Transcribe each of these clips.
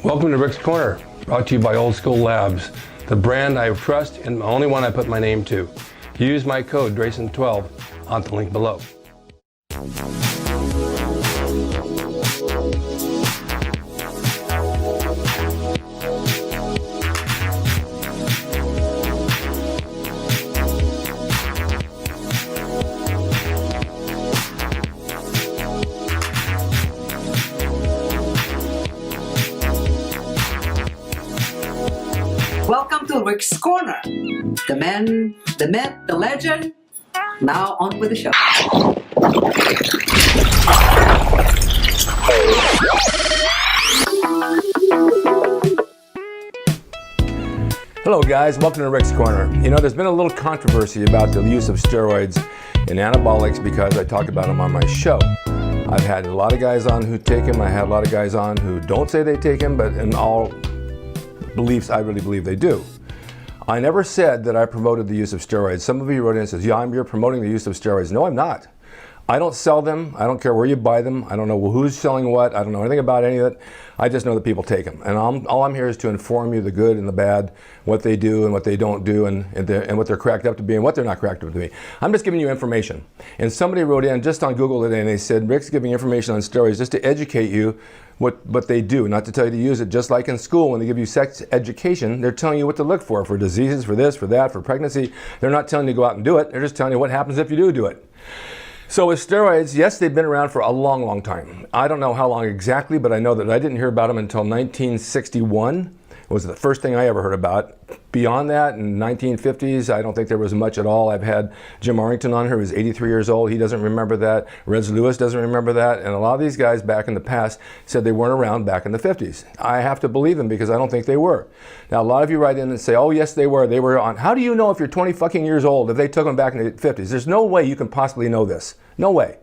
Welcome to Rick's Corner, brought to you by Old School Labs, the brand I trust and the only one I put my name to. Use my code drasin12 on the link below. Welcome to Rick's Corner. The man, the myth, the legend. Now on with the show. Hello guys, welcome to Rick's Corner. You know, there's been a little controversy about the use of steroids and anabolics because I talk about them on my show. I've had a lot of guys on who take them. I had a lot of guys on who don't say they take them, but in all beliefs, I really believe they do. I never said that I promoted the use of steroids. Some of you wrote in and says, yeah, you're promoting the use of steroids. No, I'm not. I don't sell them. I don't care where you buy them. I don't know who's selling what. I don't know anything about any of it. I just know that people take them. And all I'm here is to inform you the good and the bad, what they do and what they don't do, and what they're cracked up to be and what they're not cracked up to be. I'm just giving you information. And somebody wrote in just on Google today and they said, Rick's giving information on steroids just to educate you what they do, not to tell you to use it. Just like in school, when they give you sex education, they're telling you what to look for diseases, for this, for that, for pregnancy. They're not telling you to go out and do it. They're just telling you what happens if you do it. So with steroids, yes, they've been around for a long, long time. I don't know how long exactly, but I know that I didn't hear about them until 1961. It was the first thing I ever heard about. Beyond that, in the 1950s, I don't think there was much at all. I've had Jim Arrington on here, who's 83 years old. He doesn't remember that. Reg Lewis doesn't remember that. And a lot of these guys back in the past said they weren't around back in the 50s. I have to believe them because I don't think they were. Now, a lot of you write in and say, oh, yes, they were. They were on. How do you know if you're 20 fucking years old if they took them back in the 50s? There's no way you can possibly know this. No way.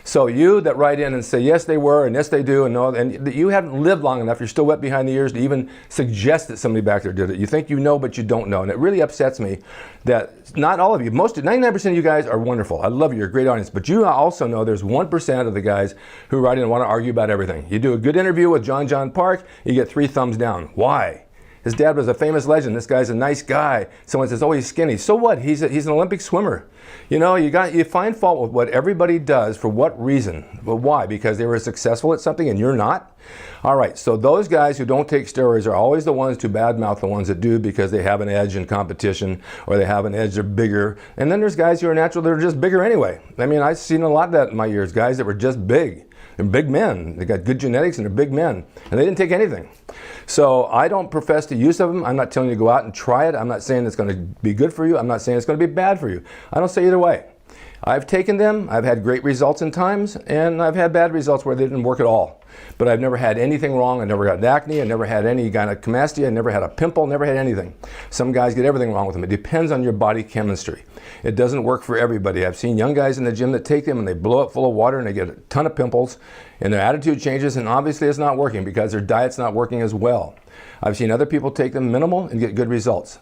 So you that write in and say, yes, they were, and yes, they do, and no, and you haven't lived long enough, you're still wet behind the ears to even suggest that somebody back there did it. You think you know, but you don't know. And it really upsets me that not all of you, 99% of you guys are wonderful. I love you, you're a great audience. But you also know there's 1% of the guys who write in and want to argue about everything. You do a good interview with John Park, you get 3 thumbs down. Why? His dad was a famous legend. This guy's a nice guy. Someone says, oh, he's skinny. So what? He's an Olympic swimmer. You know, you find fault with what everybody does. For what reason? Well, why? Because they were successful at something and you're not? All right, so those guys who don't take steroids are always the ones to badmouth the ones that do because they have an edge in competition or they have an edge, they're bigger. And then there's guys who are natural, they're just bigger anyway. I mean, I've seen a lot of that in my years, guys that were just big. They're big men. They got good genetics and they're big men. And they didn't take anything. So I don't profess the use of them. I'm not telling you to go out and try it. I'm not saying it's going to be good for you. I'm not saying it's going to be bad for you. I don't say either way. I've taken them. I've had great results in times, and I've had bad results where they didn't work at all. But I've never had anything wrong. I never got acne. I never had any gynecomastia. I never had a pimple. Never had anything. Some guys get everything wrong with them. It depends on your body chemistry. It doesn't work for everybody. I've seen young guys in the gym that take them and they blow up full of water and they get a ton of pimples and their attitude changes, and obviously it's not working because their diet's not working as well. I've seen other people take them minimal and get good results.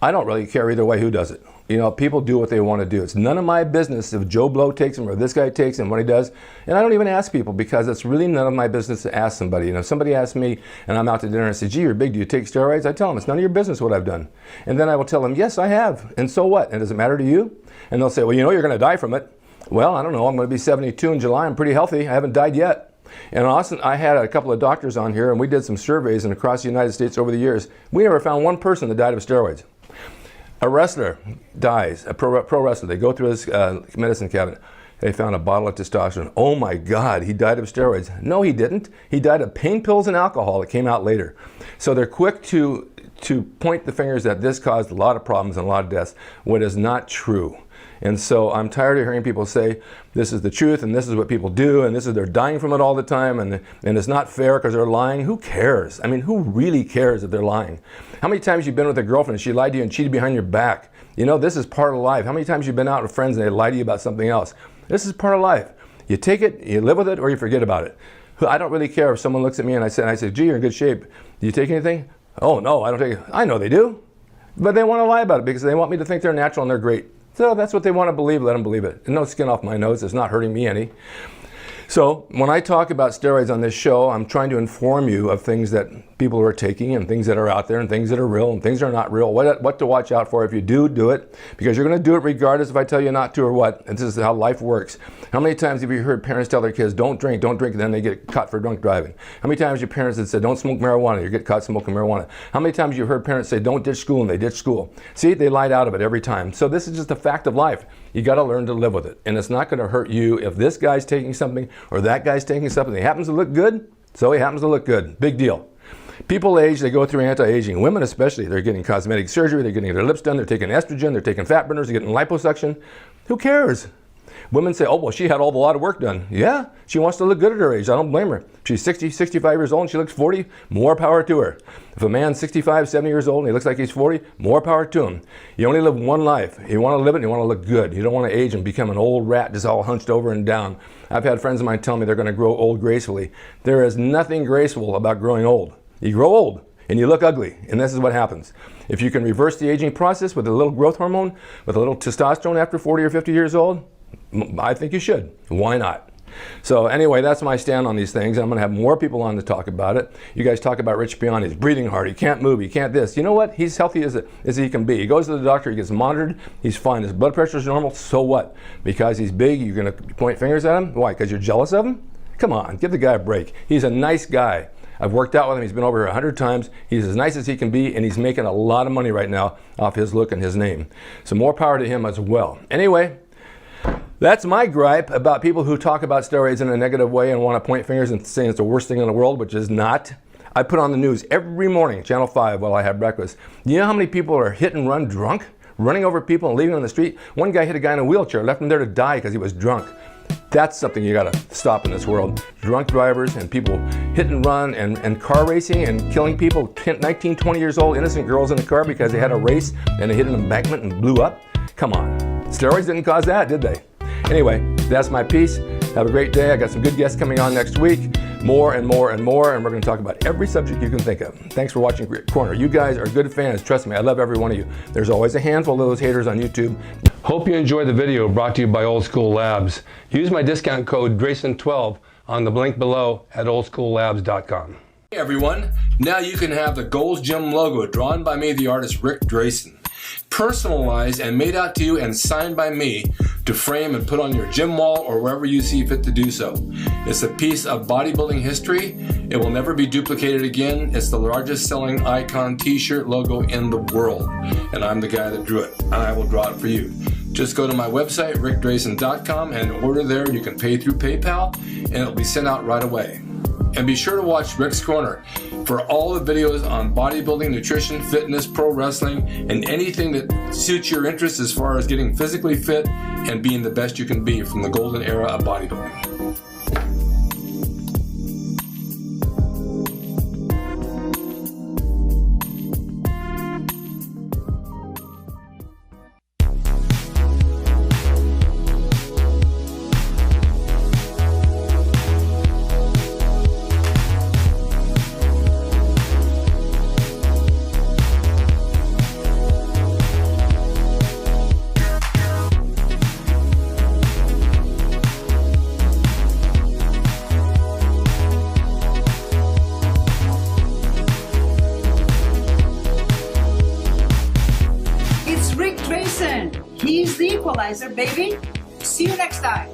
I don't really care either way who does it. You know, people do what they want to do. It's none of my business if Joe Blow takes them or this guy takes them, what he does. And I don't even ask people because it's really none of my business to ask somebody. You know, if somebody asks me and I'm out to dinner and says, gee, you're big, do you take steroids? I tell them, it's none of your business what I've done. And then I will tell them, yes, I have. And so what? And does it matter to you? And they'll say, well, you know, you're going to die from it. Well, I don't know. I'm going to be 72 in July. I'm pretty healthy. I haven't died yet. And Austin, I had a couple of doctors on here and we did some surveys and across the United States over the years. We never found one person that died of steroids. A wrestler dies, a pro wrestler, they go through his medicine cabinet. They found a bottle of testosterone. Oh my God, he died of steroids. No, he didn't. He died of pain pills and alcohol that came out later. So they're quick to point the fingers that this caused a lot of problems and a lot of deaths, what is not true. And so I'm tired of hearing people say this is the truth and this is what people do and this is they're dying from it all the time and it's not fair because they're lying. Who cares? I mean, who really cares if they're lying? How many times you've been with a girlfriend and she lied to you and cheated behind your back? You know, this is part of life. How many times you've been out with friends and they lie to you about something else? This is part of life. You take it, you live with it, or you forget about it. I don't really care if someone looks at me and I say, gee, you're in good shape. Do you take anything? Oh, no, I don't take it. I know they do. But they want to lie about it because they want me to think they're natural and they're great. So that's what they want to believe, let them believe it. And no skin off my nose, it's not hurting me any. So when I talk about steroids on this show, I'm trying to inform you of things that people are taking and things that are out there and things that are real and things that are not real, what to watch out for. If you do it, because you're going to do it regardless if I tell you not to or what. And this is how life works. How many times have you heard parents tell their kids, don't drink, and then they get caught for drunk driving? How many times have your parents have said, don't smoke marijuana, you get caught smoking marijuana? How many times have you heard parents say, don't ditch school, and they ditch school? See, they lied out of it every time. So this is just a fact of life. You got to learn to live with it. And it's not going to hurt you if this guy's taking something or that guy's taking something. He happens to look good, so he happens to look good. Big deal. People age, they go through anti-aging. Women especially, they're getting cosmetic surgery, they're getting their lips done, they're taking estrogen, they're taking fat burners, they're getting liposuction. Who cares? Women say, oh, well, she had a lot of work done. Yeah, she wants to look good at her age. I don't blame her. She's 60, 65 years old and she looks 40, more power to her. If a man's 65, 70 years old and he looks like he's 40, more power to him. You only live one life. You want to live it and you want to look good. You don't want to age and become an old rat just all hunched over and down. I've had friends of mine tell me they're going to grow old gracefully. There is nothing graceful about growing old. You grow old and you look ugly, and this is what happens. If you can reverse the aging process with a little growth hormone, with a little testosterone after 40 or 50 years old, I think you should. Why not? So anyway, that's my stand on these things. I'm going to have more people on to talk about it. You guys talk about Rich Beyond. He's breathing hard. He can't move. He can't this. You know what? He's healthy as he can be. He goes to the doctor. He gets monitored. He's fine. His blood pressure is normal. So what? Because he's big, you're going to point fingers at him? Why? Because you're jealous of him? Come on. Give the guy a break. He's a nice guy. I've worked out with him. He's been over here 100 times. He's as nice as he can be, and he's making a lot of money right now off his look and his name. So more power to him as well. Anyway, that's my gripe about people who talk about steroids in a negative way and want to point fingers and say it's the worst thing in the world, which is not. I put on the news every morning, Channel 5, while I have breakfast. You know how many people are hit and run drunk? Running over people and leaving them on the street? One guy hit a guy in a wheelchair, left him there to die because he was drunk. That's something you got to stop in this world. Drunk drivers and people hit and run and car racing and killing people, 19, 20 years old, innocent girls in the car because they had a race and they hit an embankment and blew up. Come on. Steroids didn't cause that, did they? Anyway, that's my piece. Have a great day. I got some good guests coming on next week. More and more and more, and we're going to talk about every subject you can think of. Thanks for watching Rick Corner. You guys are good fans. Trust me, I love every one of you. There's always a handful of those haters on YouTube. Hope you enjoyed the video brought to you by Old School Labs. Use my discount code DRASIN12 on the link below at oldschoollabs.com. Hey everyone, now you can have the Gold's Gym logo drawn by me, the artist Rick Drasin. Personalized and made out to you and signed by me to frame and put on your gym wall or wherever you see fit to do so. It's a piece of bodybuilding history. It will never be duplicated again. It's the largest selling icon t-shirt logo in the world. And I'm the guy that drew it, and I will draw it for you. Just go to my website, rickdrasin.com, and order there. You can pay through PayPal, and it'll be sent out right away. And be sure to watch Rick's Corner for all the videos on bodybuilding, nutrition, fitness, pro wrestling, and anything that suits your interests as far as getting physically fit and being the best you can be from the golden era of bodybuilding. He's the equalizer, baby. See you next time.